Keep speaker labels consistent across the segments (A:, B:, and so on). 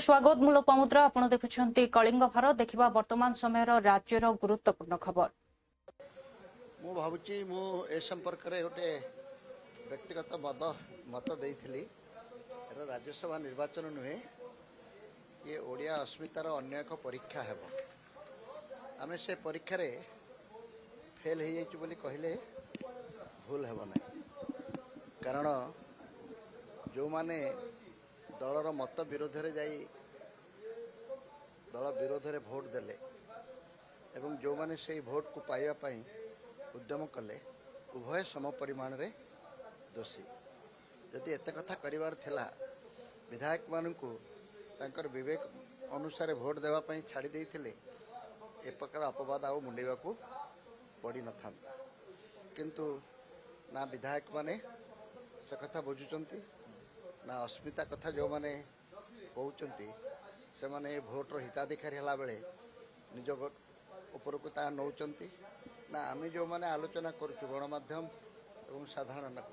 A: स्वागत मूल पमुद्रा आपण देखुछंती कलिंग भारत देखिबा वर्तमान समय राज्यर गुरुत्वपूर्ण खबर।
B: मु भावुची मु ए संपर्क रे गोटे व्यक्तिगत मत देइथिली। एरा राज्यसभा निर्वाचन नुहे, ये ओडिया अस्मितार अन्य एक परीक्षा हेबो। आमे से परीक्षा रे फेल हो जाइछु बोली कहले भूल हेबो नै, कारण जो माने दलर मत विरोध रे जाई दल विरोध रे भोट देले एवं जो माने से भोट को पाइबा पई उद्यम कले उभय सम परिमाण रे दोषी। यदि एत कथा करिवार थिला विधायक मानकु तांकर विवेक अनुसार भोट देवा पई छाड़ी देइथिले ए प्रकार अपवाद आउ मुंडेबा को पड़ी न थांता। किंतु ना विधायक माने से कथा बुझुचंती ना अस्मिता कथा जो माने कहउचंती से माने भोटर हिताधिकारी हला बेले निज ऊपर को ता नौचंती ना आम जो माने आलोचना करूँ गणमाध्यम और साधारण लोक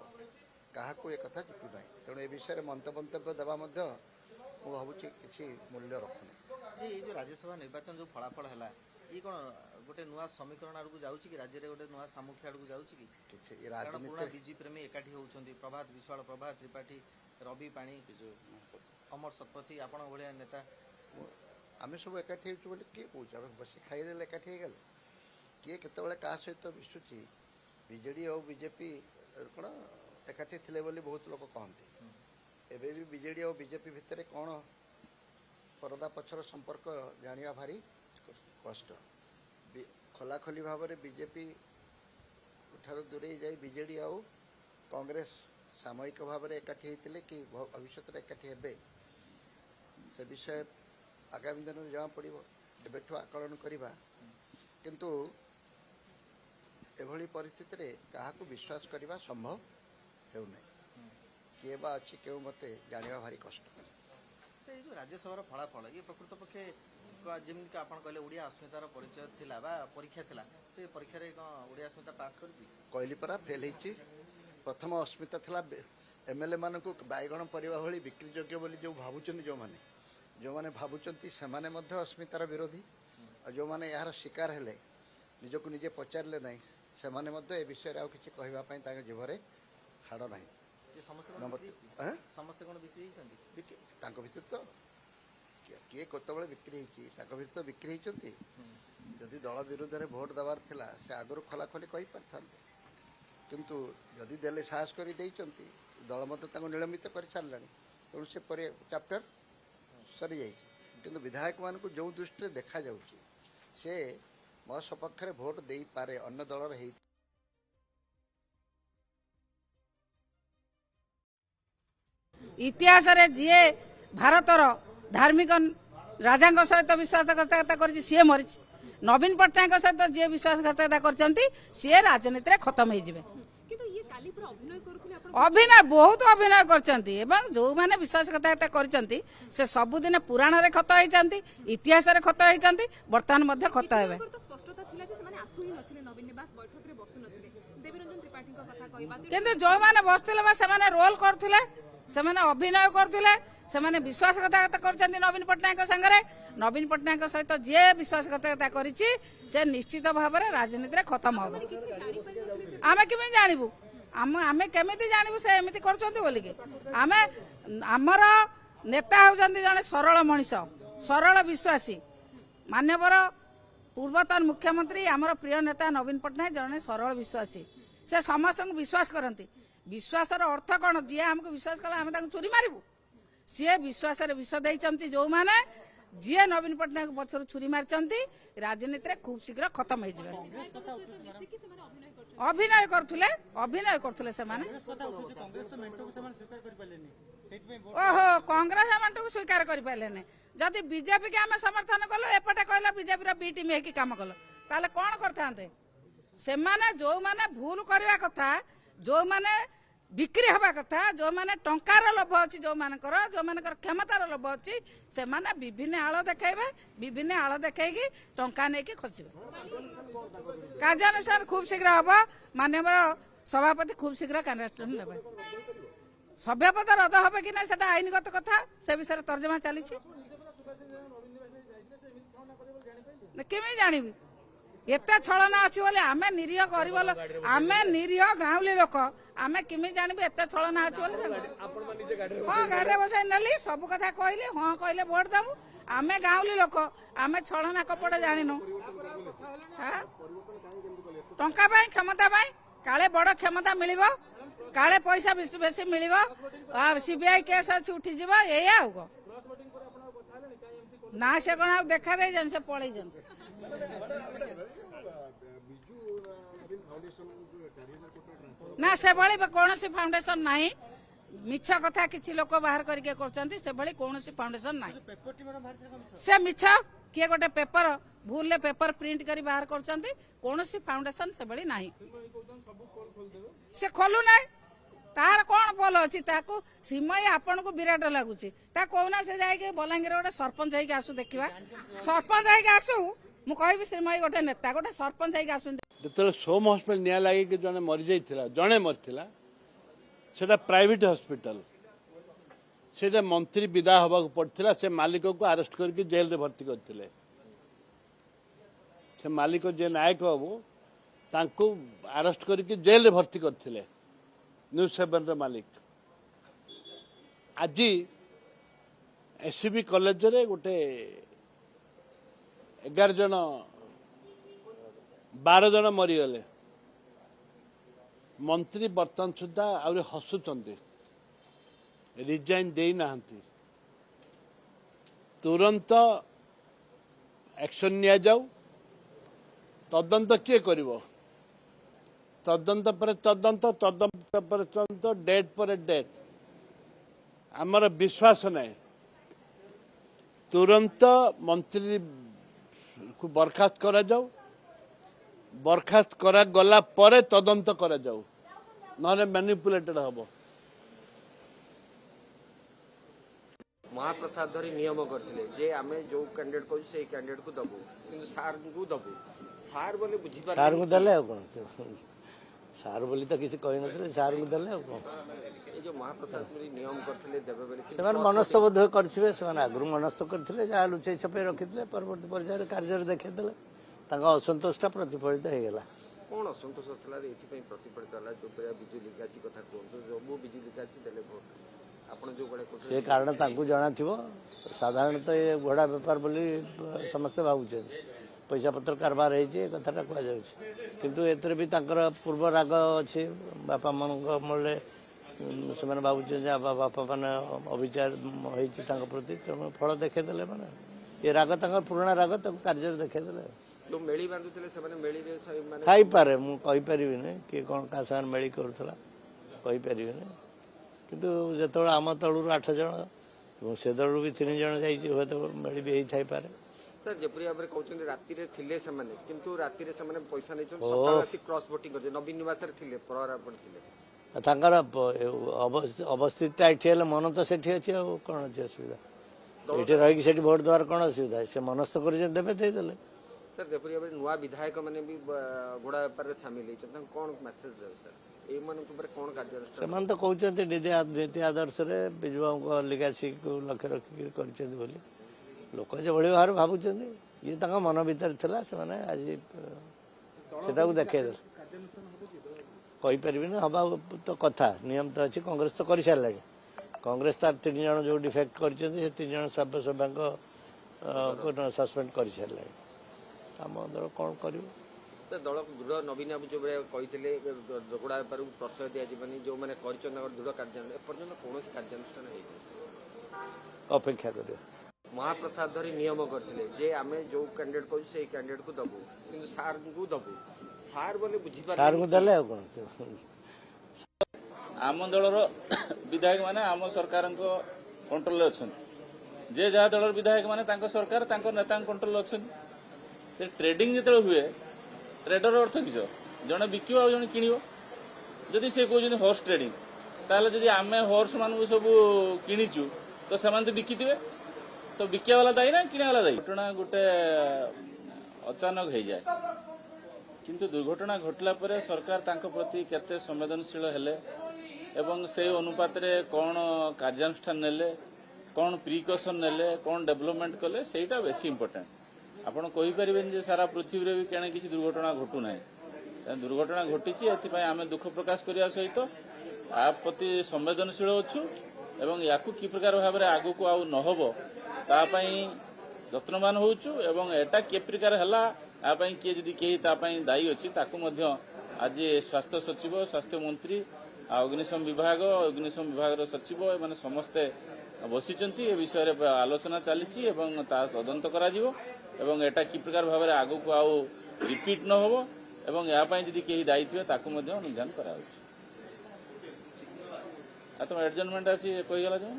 B: क्या एक कथा जुटू ना। तेणु ए विषय मंतव्य देवा भावुची किसी मूल्य रखुनी।
C: ये जो राज्यसभा निर्वाचन जो फलाफल है ये कौन गोटे नुआ समीकरण आड़ को जाऊँगी कि राज्य में गोटे नुआ सामुख्य आड़ को जाऊँगी कि राजनीति बीजेपी में एकाठी होती प्रभात विश्वाल प्रभात त्रिपाठी रवि पाणी अमर शतपथी आपण भाया नेता
B: आम सब एकाठी हो किए कौन बस खाईदे एकाठी गले किए केतबेले क्या सहित मिशुची बीजेडी और बीजेपी कौन एकाठी थे बोली बहुत लोग कहते। एबे भी बीजेडी और बीजेपी भितर कौन परदा पछर संपर्क जानिया भारी कष्ट। खोलाखोली भाव में बीजेपी ठार दूरे जाई बीजेडी और कांग्रेस सामयिक भाव में एकाठी होते कि भविष्य एकाठी हेबे से विषय आगामी दिन में जमा पड़ो एबेठू आकलन करवा। किंतु एभली परिस्थिति रे काहाकू विश्वास करवा संभव हेउ नै। किए बा अछि केउ मते जानिबा भारी कष्ट।
C: से जो राज्यसभा फलाफल ये प्रकृत पक्षे जमीन आप कहले ओडिया अस्मितार परिचय थिला बा परीक्षा थिला से परीक्षा रे ओडिया अस्मिता पास करछि
B: कहली परा फेल हिची। प्रथम अस्मिता थिला एमएलए मानकू बाइगण परिवा भली बिक्री योग्य बोली जो भाबुचंती जो माने भाबुचंती से माने मध्य अस्मितार विरोधी और जो माने यार शिकार हेले निजको निजे पचारले नहीं से माने मध्य ए विषय आउ किछि कहबा पई ताके जीवरे हाड़ नाही।
C: जे समस्त कोन बिक्री हिचंती
B: तांको भितर तो किए कतबेले बिक्री हिची तांको भितर तो बिक्री हिचंती। यदि दल विरोध में भोट देवार थिला से आगु खोलाखोली कहि पारथांते, किंतु यदि देले साहस करि देइचंती दल मत तांको निलंबित कर सारलानी। तेणु से पर चैप्टर सरी जाई। किंतु विधायक मान को जो दृष्टि देखा जाउची से मो सपक्ष रे भोट देई पारे अन्य दलर हेई।
D: इतिहास रे जे भारतर धार्मिक राजा सहित विश्वासघातकता कर सी मरी। नवीन पट्टनायक सहित जी विश्वासघातकता कर सी राजनीति खत्म हो अभिनय बहुत अभिनय कर जो मैंने विश्वासघातकता कर सबुदिन पुराण रे खत होती इतिहास रे खत होती बर्तमान खत हे। किंतु जो मैंने बसुले से रोल करते अभिनय करते से विश्वासघातकता कर नवीन पट्टनायक संगे नवीन पट्टनायक सहित जी विश्वासघातकता कर निश्चित भाव में राजनीति रे खत्म हम। आमे केमी जानबू आमे केमिति जानबू से एमिति करछन्ती बोली के आमे हमर नेता होजंती जने सरल मनीष सरल विश्वासी मान्यवर पूर्वतन मुख्यमंत्री आमर प्रिय नेता नवीन पट्टनायक जने सरल विश्वासी से समस्त को विश्वास करती। विश्वासर अर्थ कौन जी आमको विश्वास कला आम चोरी मारू सी विश्वास विष देती जो मैंने जी नवीन पट्टनायक पक्षर छुरी मारी राजनीति खूब शीघ्र खत्म हो अभिनय करथुले से माने ओहो कांग्रेस एमंटू स्वीकार कर पारे जदि बीजेपी के आम समर्थन कल एपटे कहला बीजेपी बी टीम है काम कल ताले कौन करते से माने जो माने भूल करवा कथा जो माने बिक्री हवा कथा जो माने टंकार लोभ अच्छी जो मानकर क्षमतार लोभ अच्छी से माने विभिन्न आड़ देखेबे विभिन्न आड़ देखी टंका नहीं खसबे। कार्यानुष्ठान खूब शीघ्र हम माननीय सभापति खूब शीघ्र कार्यानुष्ठान नेबे। सभ्यपद रद्द हे कि ना आईनगत कथा से विषय तर्जमा चली। କେମିତି ଜାଣିବି ଏତେ ଛଳନା ଅଛି ବୋଲି ଆମେ ନିରୀହ ଗରିବ ଆମେ ନିରୀହ ଗାଉଁଲି ଲୋକ ଆମେ କେମିତି ଜାଣିବୁ ଏତେ ଛଳନା ଅଛି ବୋଲି ହଁ ଗାଡ଼ିରେ ବସାଇ ନେଲି ସବୁ କଥା କହିଲି ହଁ କହିଲେ ଭୋଟ ଦେବୁ ଆମେ ଗାଉଁଲି ଲୋକ ଆମେ ଛଳନା କପଟ ଜାଣିନୁ ଟଙ୍କା ପାଇଁ କ୍ଷମତା ପାଇଁ କାଳେ ବଡ କ୍ଷମତା ମିଳିବ କାଳେ ପଇସା ବେଶୀ ମିଳିବ ସିବିଆଇ କେସ୍ ଅଛି ଉଠିଯିବ ଏଇଆ ଆଉ କଣ ନା ସେ କଣ ଆଉ ଦେଖା ଦେଇଛନ୍ତି ସେ ପଳେଇଛନ୍ତି ନା ସେଭଳି କୌଣସି ଫାଉଣ୍ଡେସନ ନାହିଁ ମିଛ କଥା କିଛି ଲୋକ ବାହାର କରିକି କରୁଛନ୍ତି ସେଭଳି କୌଣସି ଫାଉଣ୍ଡେସନ ନାହିଁ ସେ ମିଛ କିଏ ଗୋଟେ ପେପର ଭୁଲରେ ପେପର ପ୍ରିଣ୍ଟ କରି ବାହାର କରୁଛନ୍ତି କୌଣସି ଫାଉଣ୍ଡେସନ ସେଭଳି ନାହିଁ ସେ ଖୋଲୁ ନାହିଁ ତାର କଣ ଭଲ ଅଛି ତାକୁ ସିମଇ ଆପଣଙ୍କୁ ବିରାଟ ଲାଗୁଛି ତା କହୁନା ସେ ଯାଇକି ବଲାଙ୍ଗୀର ଗୋଟେ ସରପଞ୍ଚ ହେଇକି ଆସୁ ଦେଖିବା ସରପଞ୍ଚ ହେଇକି ଆସୁ ମୁଁ କହିବି ଶ୍ରୀମୟୀ ଗୋଟେ ନେତା ଗୋଟେ ସରପଞ୍ଚ ହେଇକି ଆସୁ
E: ଯେତେବେଳେ ସୋମ ହସ୍ପିଟାଲ ନିଆଁ ଲାଗିକି ଜଣେ ମରିଯାଇଥିଲା ଜଣେ ମରିଥିଲା ସେଟା ପ୍ରାଇଭେଟ ହସ୍ପିଟାଲ ସେଟା ମନ୍ତ୍ରୀ ବିଦା ହେବାକୁ ପଡ଼ିଥିଲା ସେ ମାଲିକକୁ ଆରେଷ୍ଟ କରିକି ଜେଲରେ ଭର୍ତ୍ତି କରିଥିଲେ ସେ ମାଲିକ ଯିଏ ନାୟକ ବାବୁ ତାଙ୍କୁ ଆରେଷ୍ଟ କରିକି ଜେଲରେ ଭର୍ତ୍ତି କରିଥିଲେ ନ୍ୟୁଜ୍ 7ର ମାଲିକ ଆଜି ଏସସିବି କଲେଜରେ ଗୋଟେ 11 ଜଣ 12 ଜଣ ମରିଗଲେ ମନ୍ତ୍ରୀ ବର୍ତ୍ତମାନ ସୁଦ୍ଧା ଆହୁରି ହସୁଛନ୍ତି ରିଜାଇନ୍ ଦେଇନାହାନ୍ତି ତୁରନ୍ତ ଆକ୍ସନ ନିଆଯାଉ ତଦନ୍ତ କିଏ କରିବ ତଦନ୍ତ ପରେ ତଦନ୍ତ ତଦନ୍ତ ପରେ ତଦନ୍ତ ଡେଟ୍ ପରେ ଡେଟ୍ ଆମର ବିଶ୍ୱାସ ନାହିଁ ତୁରନ୍ତ ମନ୍ତ୍ରୀ କୁ ବରଖାସ୍ତ କରାଯାଉ ବରଖାସ୍ତ କରାଗଲା ପରେ ତଦନ୍ତ କରାଯାଉ ନହେଲେ ମ୍ୟାନିପୁଲେଟେଡ୍ ହବ
F: महाप्रसाद धरी नियम करथिले जे आमे जो कैंडिडेट कहू से कैंडिडेट को दबो किंतु सार को दबो सार बोले बुझी पार
G: सार को दले कोन सार बोली तो किसी कहि नथिले सार को दले कोन
F: ए जो महाप्रसाद धरी नियम करथिले देबे बेले
G: सेमान मनस्थ बोध करथिबे सेमान आगु मनस्थ करथिले जा लुचै छपे रखिथिले परवर्ती पर्यायर कार्य देखैतले ताका असंतोषटा प्रतिफलित हे गेला
F: कोन असंतोष थला एथि पई प्रतिफलित होला जो पर बिजु लिकासी कथा कोन जो वो बिजु लिकासी देले भोट आपण जो गळे
G: से कारण ताकू जणा थिबो साधारणतः ये घोड़ा व्यापार बोली समस्त भावुचे पैसा पत्र कारबार है जे कथाटा कह जाउछ किंतु एतरे भी ताकर पूर्व राग अछि बापा मन मोले से माने भावुचे जे बापा माने अविचार होइछि तांक प्रति फल देखे देले माने ये राग तांक पुराना राग ताकू कार्य देखे देले
F: जो मेली बांधुथिले से माने मेली रे माने
G: थाई पारे मु कहि परिबि ने कि कोन का सान मेली करथला कहि परिबि ने किंतु जो आम तलू 8 जन से दलू भी 3 जन जाइए तो मेली भी थाई पारे
F: सर जेपरी भाव कहते राति रे थिले से माने किंतु राति रे से माने पैसा नै सकाळ क्रॉस वोटिंग कर नवीन निवास रे थिले प्रहरा पड़थिले
G: तांकर अवस्थित एठी मन तो सेठी अछि कोन अछि असुविधा एठी रही कि सेठी वोट द्वार कोन असुविधा से मनस्थ कर देबे दे देले
F: सर जेपरी भाव नुवा विधायक माने भी घोड़ा व्यापार रे शामिल है कोन मैसेज दे सर
G: ସେମାନେ ତ କହୁଛନ୍ତି ନୀତି ଆଦର୍ଶରେ ବିଜୁବାବୁଙ୍କ ଲିଗାସି କୁ ଲକ୍ଷ୍ୟ ରଖିକି କରିଛନ୍ତି ବୋଲି ଲୋକ ଯେଭଳି ଭାବରେ ଭାବୁଛନ୍ତି ଇଏ ତାଙ୍କ ମନ ଭିତରେ ଥିଲା ସେମାନେ ଆଜି ସେଟାକୁ ଦେଖେଇଦେଲେ କହିପାରିବିନି ହବା ତ କଥା ନିୟମ ତ ଅଛି କଂଗ୍ରେସ ତ କରିସାରିଲାଣି କଂଗ୍ରେସ ତାର 3 ଜଣ ଯୋଉ ଡିଫେକ୍ଟ କରିଛନ୍ତି ସେ 3 ଜଣ ସଭ୍ୟଙ୍କ ସସ୍ପେଣ୍ଡ କରିସାରିଲାଣି ଆମ ଦଳ କ'ଣ କରିବ
F: दल दृढ़ नवीन बाबू जो कहते जोगड़ा बेपार प्रश्रय दिजानी जो मैंने दृढ़ कार्यानुष्ठान एपर्तंत कौन कार्यानुष्ठान
G: अपेक्षा कर
F: महाप्रसाद धरी नियम करथिले जे आमे जो कैंडिडेट कहू से कैंडिडेट को दबो किंतु सार को दबो सार बोले बुझी पार
G: सार को दले कोन
H: आम दलर विधायक माने आम सरकार कंट्रोल अछन जे जहा दलर विधायक माने तांको सरकार तांको नेता कंट्रोल अछन से ट्रेडिंग जेते हुए ट्रेडर अर्थ किस जड़े बिक जड़े किण जदि से कहते हॉर्स ट्रेडिंग ताले जदि आमे हॉर्स मान सब किणीचु तो से तो बिकिथिबे तो बिकिया वाला दायी ना किणा वाला दायी घटना गोटे अचानक हो जाए किंतु दुर्घटना घटला परे सरकार तांको प्रति केते संवेदनशील हेले एवं से अनुपात रे कौन कार्यानुष्ठान नेले कौन प्रिकसन नेले कौन डेभलपमेंट कले सेटा बेसी इंपोर्टेंट आपण कहि परिबेन जे सारा पृथ्वी रे भी केने किसी दुर्घटना घटू नाही दुर्घटना घटिची एथिपाई आमे दुख प्रकाश करिया सहित आ प्रति संवेदनशील अछु एवं याकू कि प्रकार भाव में आगु को आउ न हबो ता पई यत्नवान होउछु एवं एटा के प्रकार हला आ पई के जदी केही ता पई दायी अछि ताकू मध्य आज स्वास्थ्य सचिव स्वास्थ्य मंत्री अग्निशम विभाग सचिव एमाने समस्ते बसिचंती ए विषय रे आलोचना चलीची एवं ता तदंत करा जिवो एवं एटा कि प्रकार भाव में आगु को आउ रिपीट न हबो एवं या पई जदी केही दायी थिबे ताकू मध्य निदान करा होउछ आ तुम एडजमेंट आसी कहि गला जो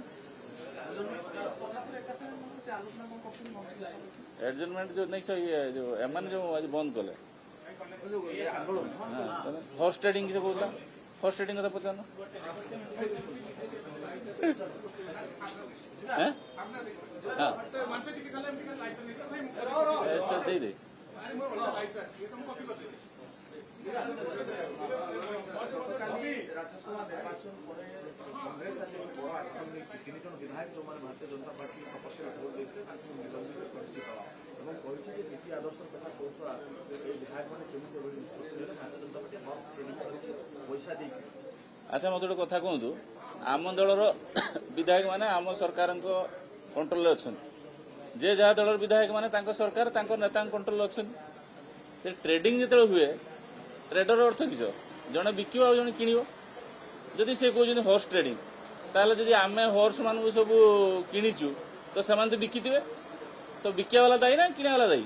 H: एडजमेंट जो नहीं सही है जो एमन जो आज बंद कले हॉर्स ट्रेडिंग की कहता हॉर्स ट्रेडिंग का पचानो दे दे
I: कांग्रेस आज बड़ आक्शन नहीं 3 जन विधायक जो भारतीय जनता पार्टी सपक्ष भोट देते निलंबित कर नीति आदर्श कथा कहता विधायक मैंने निष्पत्ति Bharatiya Janata party horse trading पैसा दे
H: अच्छा मत गोटे कथा कहतु आम दलर विधायक माने आम सरकार कंट्रोल अच्छा जे जहाँ दलर विधायक माने सरकार नेता कंट्रोल अच्छा ट्रेडिंग जो हुए रेडर अर्थ किस जड़े बिक जड़े किण जदि से कहते हॉर्स ट्रेडिंग ताले जदि आम हॉर्स मान सब किणीचु तो से तो बिकिथे तो बिकिया वाला दायी ना किणा वाला दायी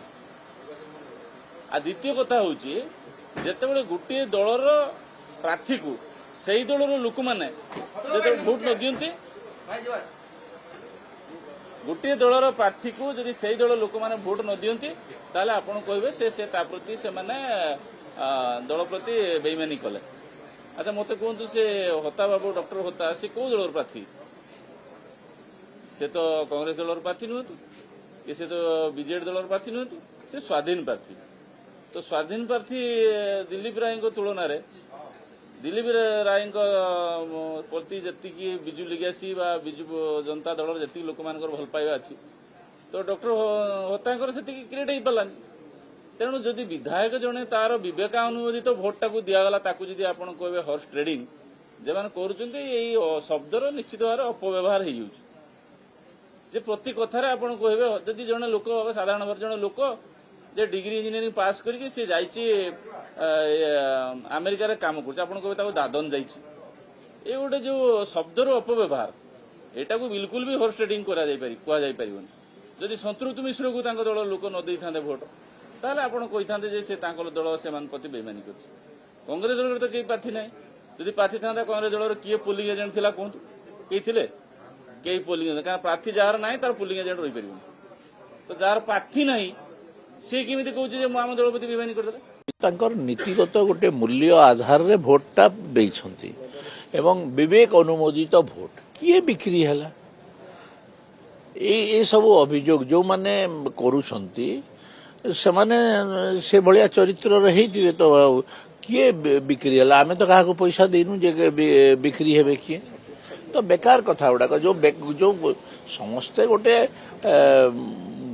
H: आ द्वितीय कथा हूँ जिते गोटे दलर प्रार्थी को से दलर लोक मैंने जो भोट न दियंती गोटे दलर प्रार्थी को जदि से दल लोक मैंने भोट न दियंती ताले आपण कहे से प्रति से माने दल प्रति बेईमानी कले अच्छा मत कहतु से होता बाबू डॉक्टर होता से कौ दलर प्रार्थी से तो कांग्रेस दलर प्रार्थी नुहतु कि से तो बीजेडी दलर प्रार्थी नुहतु से स्वाधीन प्रार्थी तो स्वाधीन प्रार्थी दिलीप राय तुलन में दिलीप राय प्रति जी विजु लिगासी विजु जनता दल जी लोक मान भल पाइबा अच्छी तो डॉक्टर होता से क्रिएट हो पारानी तेणु जदि विधायक जड़े तार विवेकानुमोदित भोट टाक दिगला जदि आप कहे हॉर्स ट्रेडिंग जो कर शब्दर निश्चित भाव अपव्यवहार हो प्रति कथार आप कहे जदि जड़े लोक साधारण भाव जड़े लोक जे डिग्री इंजीनियरिंग पास करके सी जाइए अमेरिका काम कर दादन जाइए गोटे जो शब्दर अपव्यवहार एटा को बिल्कुल भी हॉर्स ट्रेडिंग कहुपर जदि संतृप्त मिश्र को दल लोक न दे था भोट ताले आपण कही था से दल से प्रति बेईमानी कर कांग्रेस दल तो कई प्रार्थी ना जदि प्रार्थी था कांग्रेस दल किए पोलिंग एजेंट थिला कहतु कई थे कई पोलिंग एजेंट क्या प्रार्थी जार ना तार पोलिंग एजेंट रही पार तो जार प्रार्थी ना सी केमी कहे आम दल प्रति बेईमानी करदे
G: नीतिगत गोटे मूल्य आधार रे भोटा देइछंती एवं विवेक अनुमोदित भोट किए बिक्री है ये सब अभियोग जो माने करूछंती से माने से भलिया चरित्र रही तो किए बिक्री है आम तो क्या पैसा देनु जे बिक्री हे किए तो बेकार कथा गुड़ाक जो जो समस्ते गोटे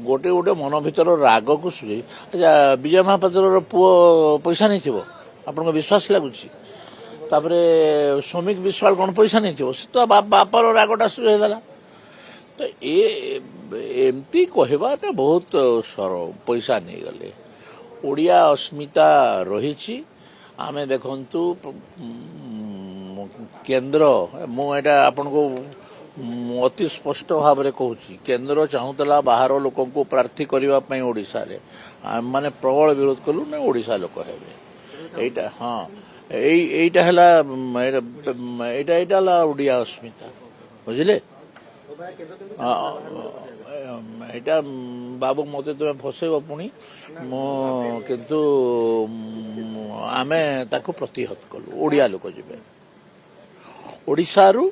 G: गोटे गोटे मन भर राग को सुझे अच्छा विजय महापात्र पुओ पैसा नहीं थो आपन विश्वास लगुच श्रमिक विश्वाल कौन पैसा नहीं थो तो बापर रागटा सुझेदेला तो एमती कहवाटा बहुत पैसा नहीं गले ओडिया अस्मिता रही आमे देखंतु केंद्र मुझा आपन को अति स्पष्ट भाव में कहूँ केंद्र चाहूला बाहर लोक को प्रार्थी करने ओडिशा रे माने प्रबल विरोध कलु ना ओडिशा लोक हेबे एटा हाँ एटा हला एटा ओडिया अस्मिता बुझिले एटा बाबू मते तुम फसैब पुणी किंतु आमे ताको प्रतिहत कलु ओडिया लोक जिबे ओडिशा रु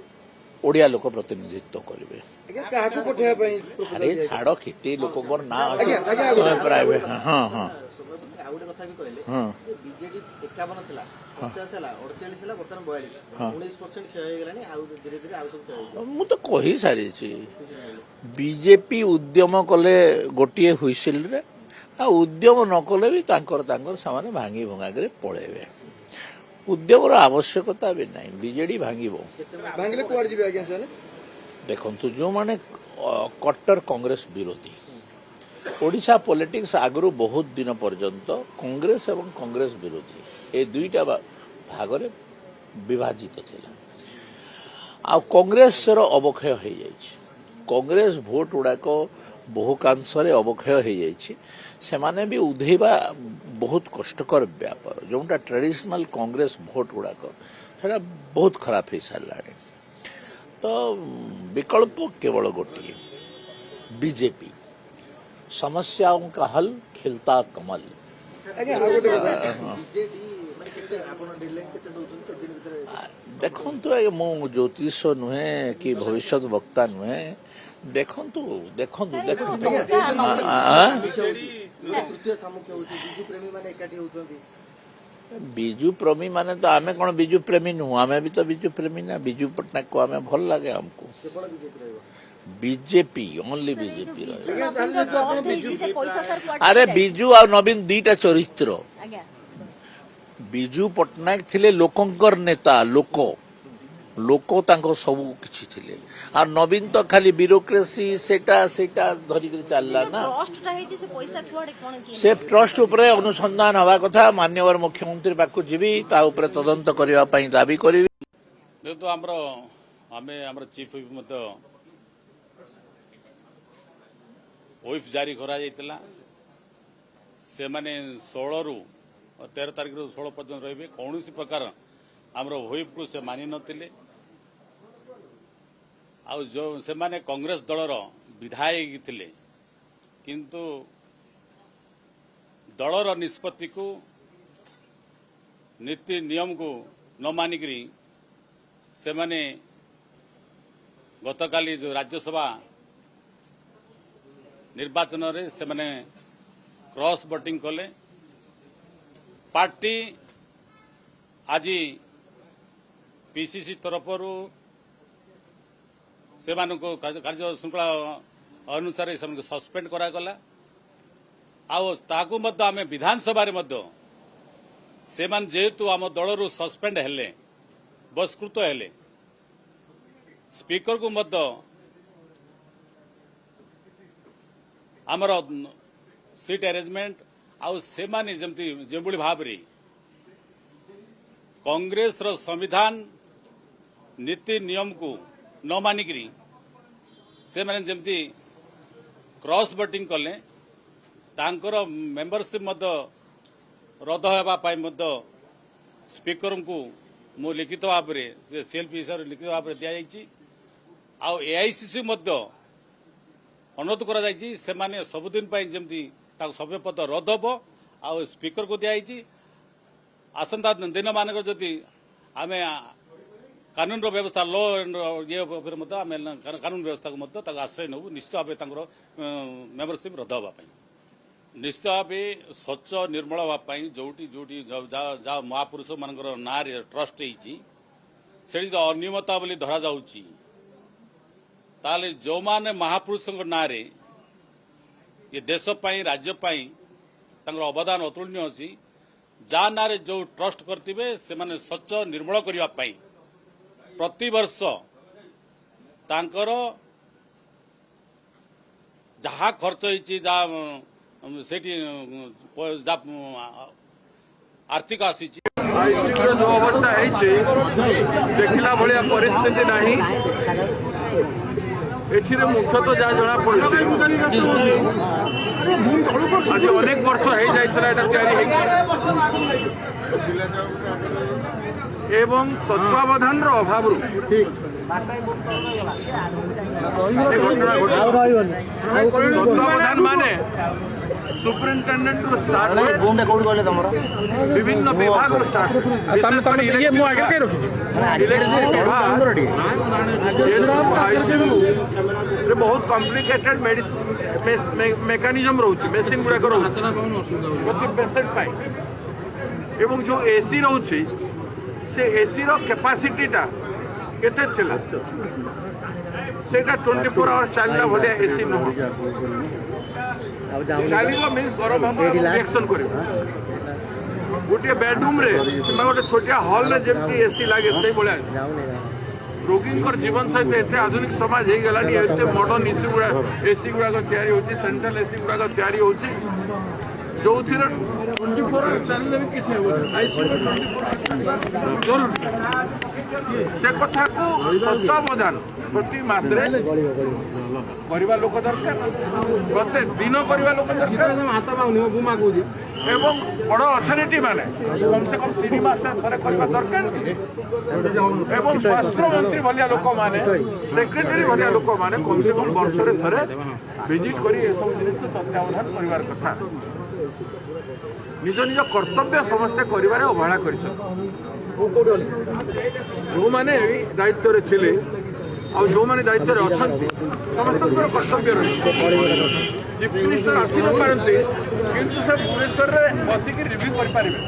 G: ओडिया लोक प्रतिनिधित्व करेंगे अरे छाड़ केते लोक ना प्राइवेट हाँ हाँ
C: କଥା भी कहले जे बीजेडी 51 थिला 50 ହେଲା 48 ହେଲା ବର୍ତ୍ତମାନ 42 19% କ୍ଷୟ ହେଇଗଲାଣି ଆଉ ଧୀरे धीरे ଆଉ ସବୁ କ୍ଷୟ ହେଇଯିବ
G: ମୁଁ ତ କହି ସାରିଛି ବିଜେପି ଉଦ୍ୟମ କଲେ ଗୋଟିଏ ହୁଇସିଲରେ ଆଉ ଉଦ୍ୟମ ନ କଲେ ବି ତାଙ୍କର ସେମାନେ ଭାଙ୍ଗି ଭଙ୍ଗାକରି ପଳେଇବେ ଉଦ୍ୟମର ଆବଶ୍ୟକତା ବି ନାହିଁ ବିଜେଡି ଭାଙ୍ଗିବ
C: ଭାଙ୍ଗିଲେ କୁଆଡେ ଯିବେ ଆଜ୍ଞା ସେମାନେ
G: ଦେଖନ୍ତୁ ଯେଉଁମାନେ କଟ୍ଟର କଂଗ୍ରେସ ବିରୋଧୀ ଓଡ଼ିଶା ପଲିଟିକ୍ସ ଆଗରୁ ବହୁତ ଦିନ ପର୍ଯ୍ୟନ୍ତ କଂଗ୍ରେସ ଏବଂ କଂଗ୍ରେସ ବିରୋଧୀ ଏ ଦୁଇଟା ଭାଗରେ ବିଭାଜିତ ଥିଲା ଆଉ କଂଗ୍ରେସର ଅବକ୍ଷୟ ହୋଇଯାଇଛି କଂଗ୍ରେସ ଭୋଟ ଗୁଡ଼ାକ ବହୁକାଂଶରେ ଅବକ୍ଷୟ ହୋଇଯାଇଛି ସେମାନେ ବି ଉଧେଇବା ବହୁତ କଷ୍ଟକର ବ୍ୟାପାର ଯେଉଁଟା ଟ୍ରାଡିସନାଲ କଂଗ୍ରେସ ଭୋଟ ଗୁଡ଼ାକ ସେଟା ବହୁତ ଖରାପ ହୋଇସାରିଲାଣି ତ विकल्प केवल गोटिए बीजेपी समस्याओं का हल खिलता कमल देखु मु ज्योतिष नुहे कि भविष्य वक्ता नुहे देखु देखु बिजु प्रेमी माने तो आमे कौन बिजु प्रेमी नुह आमे भी तो बिजु प्रेमी ना बिजु पटनायक को आमे भल लगे हमको बीजेपी ओनली बीजेपी अरे बिजु और नवीन दीटा चरित्र बिजु पटनायक थिले लोकंकर नेता लोक तांको सब किछि थिले आ नवीन तो खाली ब्यूरोक्रेसी सेटा धरी चलला ना से ट्रस्ट उपरे अनुसंधान हवा कथा माननीय मुख्यमंत्री पाखु जीवी ता उपरे तदंत करबा पई दाबी करिवि
H: तो हमर चीफ व्हिप मत व्हिप जारी करा जायतिला से माने 16 रु 13 तारिख रु 16 पर्यंत रहिबे कोनोसी प्रकार हमर व्हिप को से मानि नथिले आउ जो से माने कांग्रेस दलर विधायक थिले किंतु दलर निष्पत्ति को नीति नियम को न मानिकरी से माने गतकाली जो राज्यसभा निर्वाचन रे से माने क्रॉस वोटिंग कले पार्टी आज पीसीसी तरफ से कार्य श्रृंखला अनुसार से सस्पेंड करागला आम विधानसभा से जेहेतु आम दलरू सस्पेंड हेले बहिष्कृत हेले स्पीकर को आमर सीट अरेंजमेंट आउ से जो भाव कांग्रेस रो संविधान नीति नियम को न मानिकरी से माने जमती क्रॉस वोटिंग कले तांकर मेंबरशिप रद्द होगा स्पीकर को मु लिखित भाव में सीएलपी लिखित भाव में दि जाइए एआईसीसी अनुरोध कर सबुदिन जमती सभ्य पद रद्द हम आ स्पीकर को दि जाइए आसंता दिन मानक जदि आम कानून व्यवस्था लॉ ये कानून व्यवस्था को आश्रय नबू निश्चित भाव मेंबरशिप रद्द होगापी निश्चित भाव स्वच्छ निर्मल हाँपाई जोटी जोटी जहाँ महापुरुष मान ना ट्रस्ट से अनियमता बोली धरा जाऊँगी ताले जो माने महापुरुषों ना ये देशपाई राज्यपाई अवदान अतुलनीय अच्छी जहाँ ना जो ट्रस्ट करते से माने स्वच्छ निर्मल करने प्रति वर्ष तांकर जहाँ खर्च आर्थिक आसी
J: आईसीयू जो अवस्था देखला भाया परिस्थिति नहीं एठिरे मुख्यतः जहाँ जना पड़ी आज अनेक वर्ष हो जाइए एवं तत्वावधान अभाव तत्वावधान माने सुपरिटेडेंट रू स्टार्ट विभिन्न विभाग रू स्टार्ट आईसीयू रे बहुत कॉम्प्लिकेटेड मेकानिजम रोचे मेसीन गुड़ाक रोचे प्रति पेसेंट पाई एवं जो एसी रोचे से एसी रो कैपेसिटीटा केते थिला सेटा 24 आवर्स चलला भलिया एसी न चालिबो मीन्स गरम हम रिएक्शन करिबो गोटे बेडरूम रे किबा गोटे छोटिया हॉल रे जेमती एसी लागे से बोला रोगी जीवन सहित एते आधुनिक समाज हो गलानी एते मॉडर्न एसी गुड़ा तैयारी होची सेंट्रल एसी गुड़ा तैयारी होची जो 24 आवर्स चलले भी किसी आईसीयू जरूर से कथा को तत्वावधान प्रति मासरे करवा लोक दरकार प्रत्येक दिन करवा लोक दरकार एवं बड़ अथॉरिटी माने कम से कम 3 मास थरे करवा दरकार एवं स्वास्थ्य मंत्री भलिया लोक माने सेक्रेटरी भलिया लोक माने कम से कम वर्ष रे थरे विजिट करी ए सब जिनिस को तत्वावधान करिवार कथा निज निज कर्तव्य समस्ते करिवारे अवहेला करिछन जो माने दायित्व रे थिले आ जो माने दायित्व रे अछंती समस्त कर्तव्य रही चीफ मिनिस्टर आसी न पारते किंतु से भुवनेश्वर रे बसी की रिव्यू कर पारिबे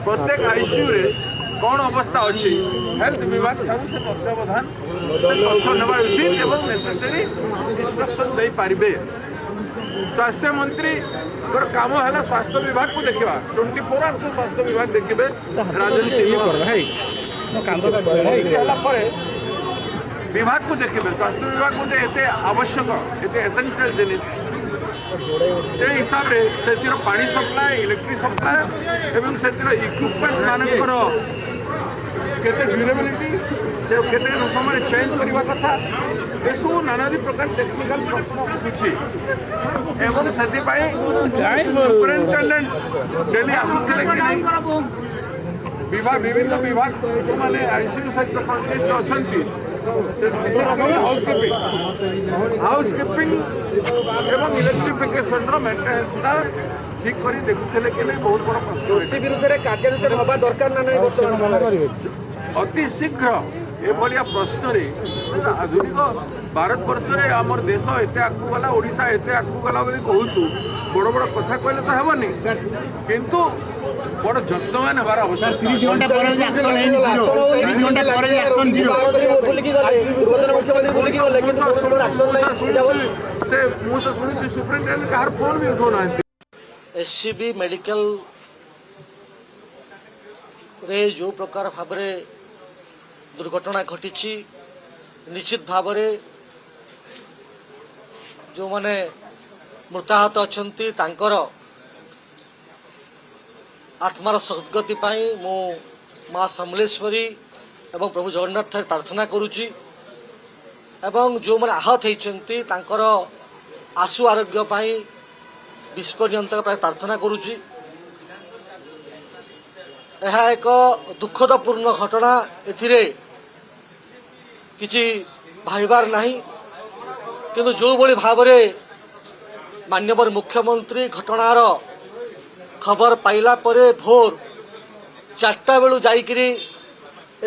J: प्रत्येक आईसीयू रे कौन अवस्था अच्छी हेल्थ विभाग से तत्वावधान तथ्य नेबा उचित एवं नेसेसरी इंस्ट्रक्शन दे पारिबे स्वास्थ्य मंत्री काम है स्वास्थ्य विभाग को देखा 24 आवर्स स्वास्थ्य विभाग देखिए राजनीति विभाग को देखिए स्वास्थ्य विभाग को एते आवश्यक एते एसेंशियल जिनिस से हिसाब रे से पानी सप्लाई इलेक्ट्रिक सप्लाई एवं से इक्विपमेंट मानकर केते ड्यूरेबिलिटी से केते समय चेंज करवा कथा एसबू नाना प्रकार टेक्निकल प्रश्न उठुछि एवं से सुपरिटेडेंट डेली आसुथिले कि विभाग विभिन्न विभाग जो माने आईसीयू सहित संश्लिष्ट अछंती हाउसकीपिंग एवं इलेक्ट्रिफिकेशन मेंटेनेंस ठीक करी देखुଥିଲେ कि बहुत बड़ा प्रश्न दोषी विरुद्ध कार्यानुष्ठान हवा दरकार ना नहीं वर्तमान अति शीघ्र एभलिया प्रश्न आधुनिक भारत वर्ष रे आमर देश एते आगु गला ओडिशा एते आगु गला बोली कहूछु बड़ बड़ कथा कहले तो हेबनी किंतु बड़ जत्नवान हबार आवश्यक 30 घंटा पर एक्शन है 30 घंटा पर एक्शन जीरो से मु तो सुनी सुपरिटेंडेंट कार फोन भी उठो ना
K: एससीबी मेडिकल रे जो प्रकार भाबरे दुर्घटना घटी निश्चित भावरे जो माने मृताहत अछंती तांकर आत्मार सद्गति पाई मो माँ समलेश्वरी एवं प्रभु जगन्नाथ प्रार्थना करुची एवं जो माने आहत होती तांकर आशु आरोग्य पाई विश्व नियंत्रक प्रार्थना करुची यह एक दुखदपूर्ण घटना एथिरे किसी भाईबार नहीं किंतु जो बड़ी भावरे माननीय मुख्यमंत्री घटनार खबर पाइला परे भोर 4टा बेलू जाइकरी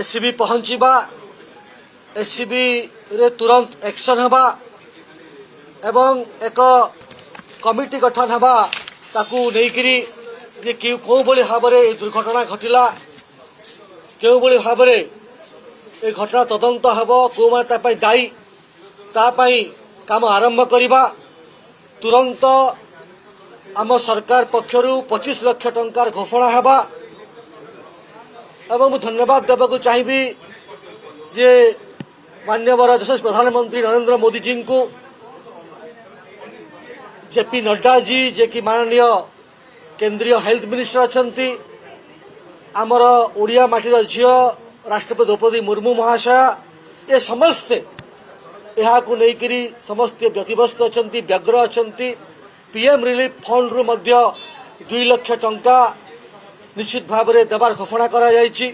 K: एससीबी पहुँचवा एससीबी रे तुरंत एक्शन हवा एवं एक कमिटी गठन हवा ताकू नेइकरी जे कौ भाव में दुर्घटना घटला क्यों भाव में ये घटना तदंत हम कौ मैंने दायी तापाई काम आरंभ करवा तुरंत आम सरकार पक्षर 25 लाख टंकार घोषणा हवा एवं धन्यवाद देवाक चाहिए जे माननीय यशस्वी प्रधानमंत्री नरेंद्र मोदी जी को जेपी नड्डा जी जे कि माननीय केंद्रीय हेल्थ मिनिस्टर अच्छा आमर ओडिया माटीर झील राष्ट्रपति द्रौपदी मुर्मू महाशया ये समस्ते यहाँ को लेकर समस्ते व्यतिव्यस्त अच्छा व्यग्र अच्छा पीएम रिलीफ फंड रु 2 लाख टंका निश्चित भाव में देवार घोषणा करा जायछि।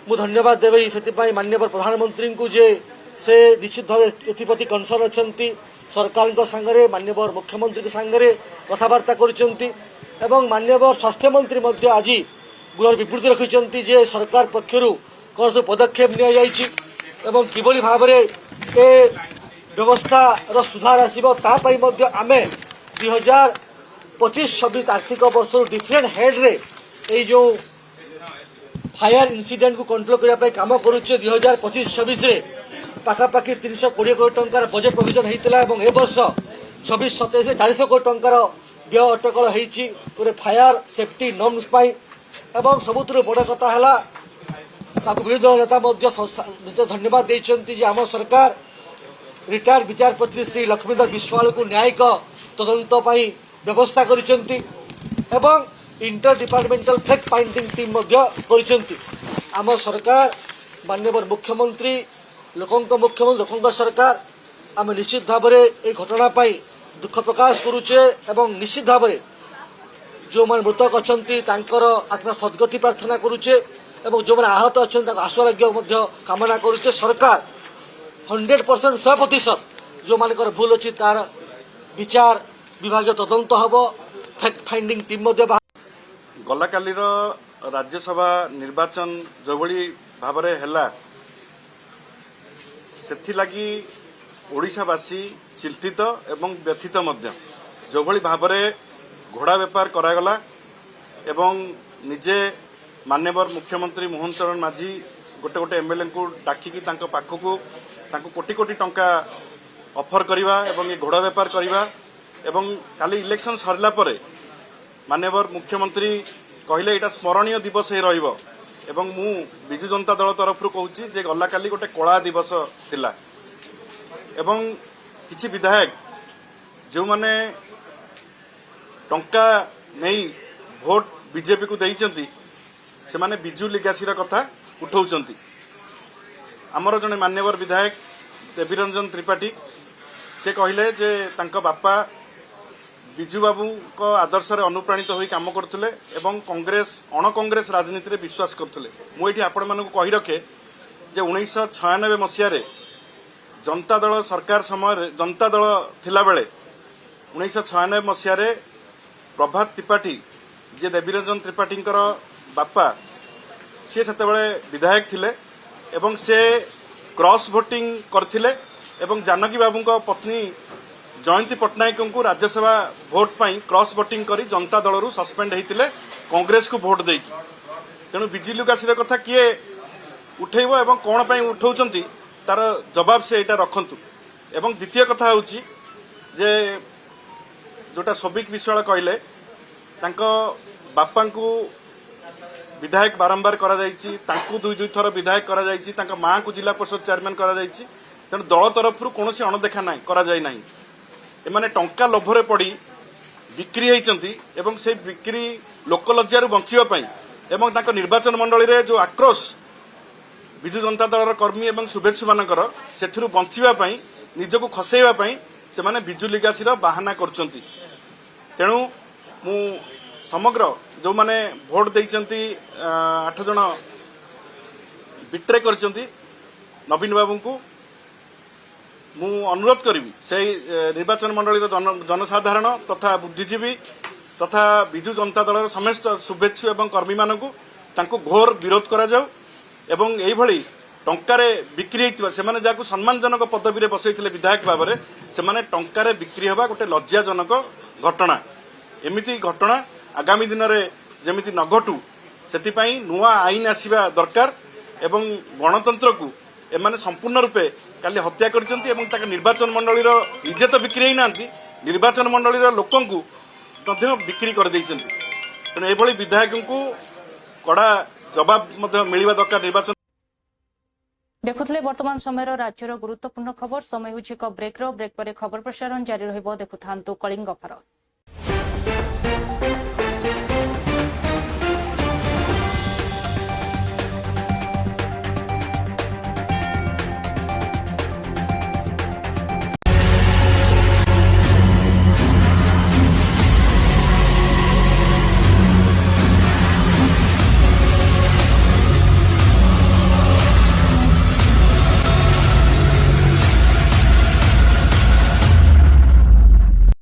K: मु धन्यवाद देवी से माननीय प्रधानमंत्री को जे से निश्चित भाव एप्रति कनसर्न अच्छा सरकार सांगरे माननीय मुख्यमंत्री सांगरे कथबार्ता करुचंती एवं माननीय स्वास्थ्य मंत्री मध्य आज गृह विवृत्ति रखिंट जे सरकार पक्षर कौन सब पदक्षेप एवं किभली भाव में ए व्यवस्था सुधार आसपाई आम 2025-26 आर्थिक वर्ष डिफरेंट हेड रे ए जो फायर इंसिडेंट को कंट्रोल करने काम करुचे 2025-26 रे पाखापाखि 320 कोटी टंकार बजेट प्रोविजन होता है ए वर्ष 26-27 400 कोटी टंकार व्यय अटकल होती गोटे फायर सेफ्टी नॉर्म्स एवं सबुठ बड़ कथा है विरोधी दल नेता धन्यवाद देते आम सरकार रिटायर्ड विचारपति श्री लक्ष्मीधर विश्वाल को न्यायिक तदंत व्यवस्था करिसेंती एवं inter departmental fact finding team करिसेंती। आम सरकार माननीय मुख्यमंत्री मुख्यमंत्री लोकों सरकार आम निश्चित भाव में ये घटना दुख प्रकाश करुचे एवं निश्चित भाव में जो मैंने मृतक अच्छा आत्मा सद्गति प्रार्थना करुचे एवं जो मैंने आहत अच्छा आशुआरोग्य कामना करुचे। सरकार 100% 100% जो मान भूल अच्छी तार विचार विभाग तदंत हम फैक्ट फाइंडिंग टीम
L: गला काली राज्यसभा निर्वाचन जो भली भाव में है से ओडिशावासी चिंतित एवं व्यथित जो भली भाव में घोड़ा बेपार करागला एवं निजे माननीय मुख्यमंत्री मोहन चरण माझी गोटे गोटे एमएलए को डाकिकी पाखक कोटी कोटी टंका ऑफर करवा एवं ये घोड़ा बेपार करवा एवं काली इलेक्शन सरला परे माननीय मुख्यमंत्री कहले यहाँ स्मरणीय दिवस ही रहिबो एवं मु बिजु जनता दल तरफ कहूँ जे गला काली गोटे कला दिवस थिला एवं किछि विधायक जो माने टंका नहीं भोट बीजेपी को देइचंती से माने बिजु लिगासी कथा उठाउचंती। आमर जने मान्यवर विधायक देवीरंजन त्रिपाठी से कहले जे तांका बापा बिजु बाबू को आदर्श रे अनुप्राणित होई काम करथुले एवं कांग्रेस अण कांग्रेस राजनीति रे विश्वास करथुले। मु एठी आपण मानकु कहि रखे जे 1996 मसिया रे जनता दल सरकार समय जनता दल थिला बेले 1996 मसिया रे प्रभात त्रिपाठी जे देवीरंजन त्रिपाठी बापा सी से विधायक थिले एवं से क्रॉस वोटिंग करथिले एवं जानकी बाबू को पत्नी जयंती पट्टनायक को राज्यसभा भोट पाई क्रॉस वोटिंग करी जनता दल रु सस्पेंड होते कांग्रेस को भोट देकी तेणु बिजु लुगासी कथा किए उठेब एवं कौन पाई उठाउचंती तार जवाब से यहाँ रखंतु। एवं द्वितीय कथा हूँ जे जोटा सबिक विश्वाल कहले तांको बापा को विधायक बारंबार करा जायछि तांको दुई थर विधायक करा जायछि तांका मां को जिला परिषद चेयरमैन करा जायछि तेणु दल तरफ कौन अणदेखा ना करा जाय नाही एमाने टंका लोभरे पड़ी बिक्री होइचंती एवं से बिक्री लोकलज्जार बंचिबा पई एवं तांको निर्वाचन मंडली रे जो आक्रोश बिजु जनता दल कर्मी एवं शुभेच्छु मानकर सेथिरु बंचिबा पई निजको खसेइबा पई से माने बिजु लिगासीर बाहाना करचंती। तेणु मु समग्र जो माने भोट देइचंती 8 जन बिट्रे करचंती नवीन बाबू को मु अनुरोध करी से निर्वाचन मंडली जनसाधारण तथा बुद्धिजीवी तथा बिजु जनता दल समस्त शुभेच्छु एवं कर्मी मानकु तांको घोर विरोध करा जाऊ एवं एई भली टंकारे बिक्री होइतिबा से माने जाकु सम्मानजनक पदवी रे बसैथिले विधायक भाबरे से माने टंकारे बिक्री होबा गोटे लज्जाजनक घटना एमिति घटना आगामी दिन में जमिति न घटू से नुआ आईन आसवा दरकार एवं गणतंत्र को एमाने संपूर्ण रूपे काली हत्या कर निर्वाचन मंडली निजे तो बिक्री ना निर्वाचन मंडली लोकों को बिक्री कर तेणु ये विधायक को कड़ा जवाब मिलवा दरकार। निर्वाचन
A: देखुले वर्तमान समय राज्यर गुरुत्वपूर्ण खबर समय होछि ब्रेक पर खबर प्रसारण जारी रहिबो। देखुथांतु कलिंग भारत।